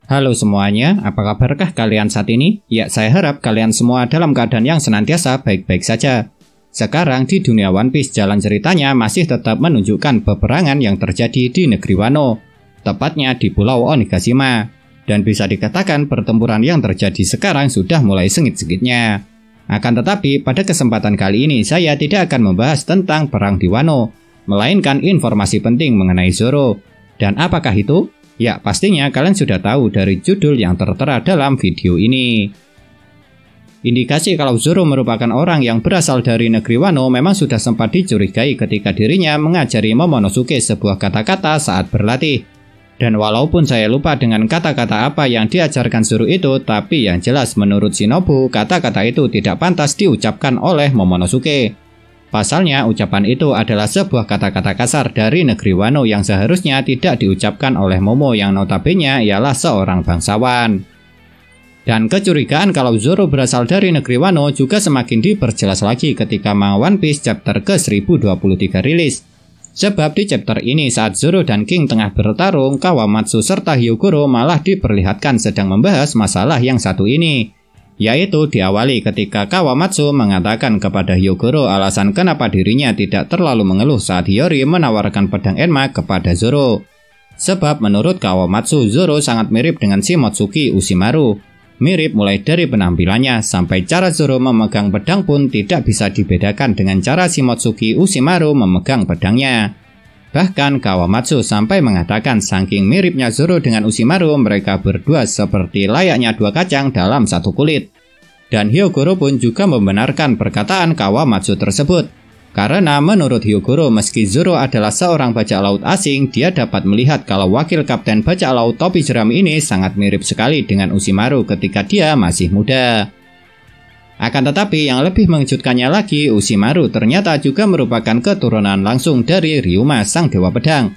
Halo semuanya, apa kabarkah kalian saat ini? Ya, saya harap kalian semua dalam keadaan yang senantiasa baik-baik saja. Sekarang di dunia One Piece, jalan ceritanya masih tetap menunjukkan peperangan yang terjadi di negeri Wano, tepatnya di Pulau Onigashima. Dan bisa dikatakan pertempuran yang terjadi sekarang sudah mulai sengit-sengitnya. Akan tetapi, pada kesempatan kali ini saya tidak akan membahas tentang perang di Wano, melainkan informasi penting mengenai Zoro. Dan apakah itu? Ya, pastinya kalian sudah tahu dari judul yang tertera dalam video ini. Indikasi kalau Zoro merupakan orang yang berasal dari negeri Wano memang sudah sempat dicurigai ketika dirinya mengajari Momonosuke sebuah kata-kata saat berlatih. Dan walaupun saya lupa dengan kata-kata apa yang diajarkan Zoro itu, tapi yang jelas menurut Shinobu, kata-kata itu tidak pantas diucapkan oleh Momonosuke. Pasalnya, ucapan itu adalah sebuah kata-kata kasar dari negeri Wano yang seharusnya tidak diucapkan oleh Momo yang notabene ialah seorang bangsawan. Dan kecurigaan kalau Zoro berasal dari negeri Wano juga semakin diperjelas lagi ketika manga One Piece chapter ke-1023 rilis. Sebab di chapter ini saat Zoro dan King tengah bertarung, Kawamatsu serta Hyogoro malah diperlihatkan sedang membahas masalah yang satu ini. Yaitu diawali ketika Kawamatsu mengatakan kepada Hyogoro alasan kenapa dirinya tidak terlalu mengeluh saat Hiyori menawarkan pedang Enma kepada Zoro. Sebab menurut Kawamatsu, Zoro sangat mirip dengan Shimotsuki Ushimaru. Mirip mulai dari penampilannya sampai cara Zoro memegang pedang pun tidak bisa dibedakan dengan cara Shimotsuki Ushimaru memegang pedangnya. Bahkan Kawamatsu sampai mengatakan saking miripnya Zoro dengan Ushimaru, mereka berdua seperti layaknya dua kacang dalam satu kulit. Dan Hyogoro pun juga membenarkan perkataan Kawamatsu tersebut. Karena menurut Hyogoro, meski Zoro adalah seorang bajak laut asing, dia dapat melihat kalau wakil kapten bajak laut topi jerami ini sangat mirip sekali dengan Ushimaru ketika dia masih muda. Akan tetapi yang lebih mengejutkannya lagi, Ushimaru ternyata juga merupakan keturunan langsung dari Ryuma sang dewa pedang.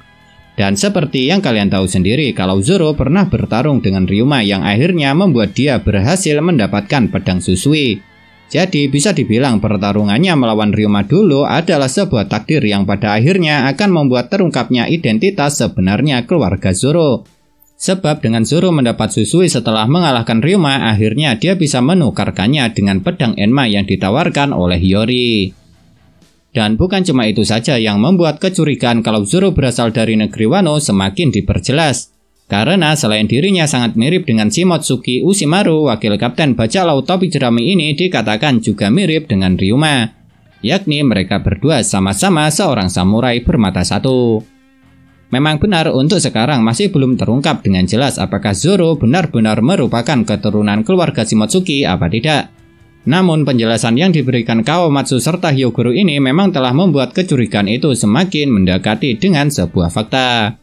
Dan seperti yang kalian tahu sendiri kalau Zoro pernah bertarung dengan Ryuma yang akhirnya membuat dia berhasil mendapatkan pedang Susui. Jadi bisa dibilang pertarungannya melawan Ryuma dulu adalah sebuah takdir yang pada akhirnya akan membuat terungkapnya identitas sebenarnya keluarga Zoro. Sebab dengan Zoro mendapat Susui setelah mengalahkan Ryuma, akhirnya dia bisa menukarkannya dengan pedang Enma yang ditawarkan oleh Hiyori. Dan bukan cuma itu saja yang membuat kecurigaan kalau Zoro berasal dari negeri Wano semakin diperjelas. Karena selain dirinya sangat mirip dengan Shimotsuki Ushimaru, wakil kapten bajak laut topi jerami ini dikatakan juga mirip dengan Ryuma. Yakni mereka berdua sama-sama seorang samurai bermata satu. Memang benar untuk sekarang masih belum terungkap dengan jelas apakah Zoro benar-benar merupakan keturunan keluarga Shimotsuki apa tidak. Namun penjelasan yang diberikan Kawamatsu serta Hyogoro ini memang telah membuat kecurigaan itu semakin mendekati dengan sebuah fakta.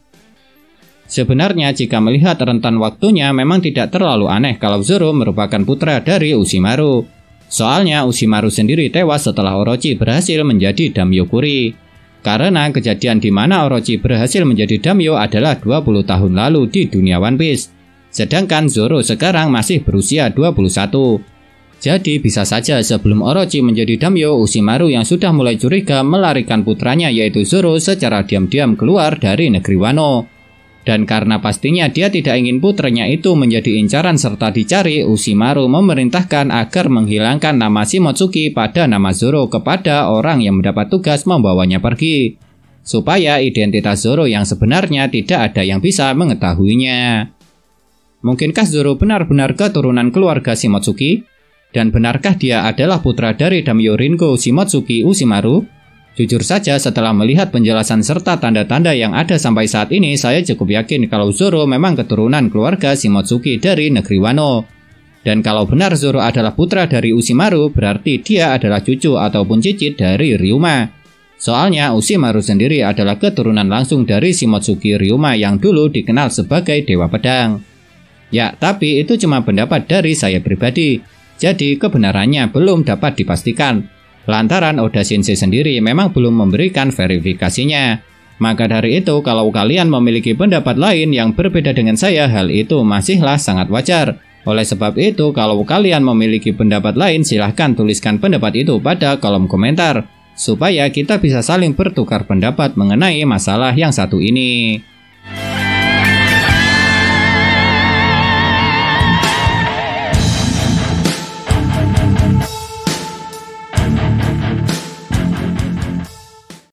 Sebenarnya jika melihat rentan waktunya memang tidak terlalu aneh kalau Zoro merupakan putra dari Ushimaru. Soalnya Ushimaru sendiri tewas setelah Orochi berhasil menjadi Daimyokuri. Karena kejadian di mana Orochi berhasil menjadi daimyo adalah 20 tahun lalu di dunia One Piece. Sedangkan Zoro sekarang masih berusia 21. Jadi bisa saja sebelum Orochi menjadi daimyo, Ushimaru yang sudah mulai curiga melarikan putranya yaitu Zoro secara diam-diam keluar dari negeri Wano. Dan karena pastinya dia tidak ingin putranya itu menjadi incaran serta dicari, Ushimaru memerintahkan agar menghilangkan nama Shimotsuki pada nama Zoro kepada orang yang mendapat tugas membawanya pergi. Supaya identitas Zoro yang sebenarnya tidak ada yang bisa mengetahuinya. Mungkinkah Zoro benar-benar keturunan keluarga Shimotsuki? Dan benarkah dia adalah putra dari daimyo Ringo Shimotsuki Ushimaru? Jujur saja setelah melihat penjelasan serta tanda-tanda yang ada sampai saat ini, saya cukup yakin kalau Zoro memang keturunan keluarga Shimotsuki dari negeri Wano. Dan kalau benar Zoro adalah putra dari Ushimaru, berarti dia adalah cucu ataupun cicit dari Ryuma. Soalnya Ushimaru sendiri adalah keturunan langsung dari Shimotsuki Ryuma yang dulu dikenal sebagai dewa pedang. Ya, tapi itu cuma pendapat dari saya pribadi. Jadi kebenarannya belum dapat dipastikan. Lantaran Oda Shinsei sendiri memang belum memberikan verifikasinya. Maka dari itu kalau kalian memiliki pendapat lain yang berbeda dengan saya, hal itu masihlah sangat wajar. Oleh sebab itu kalau kalian memiliki pendapat lain silahkan tuliskan pendapat itu pada kolom komentar. Supaya kita bisa saling bertukar pendapat mengenai masalah yang satu ini.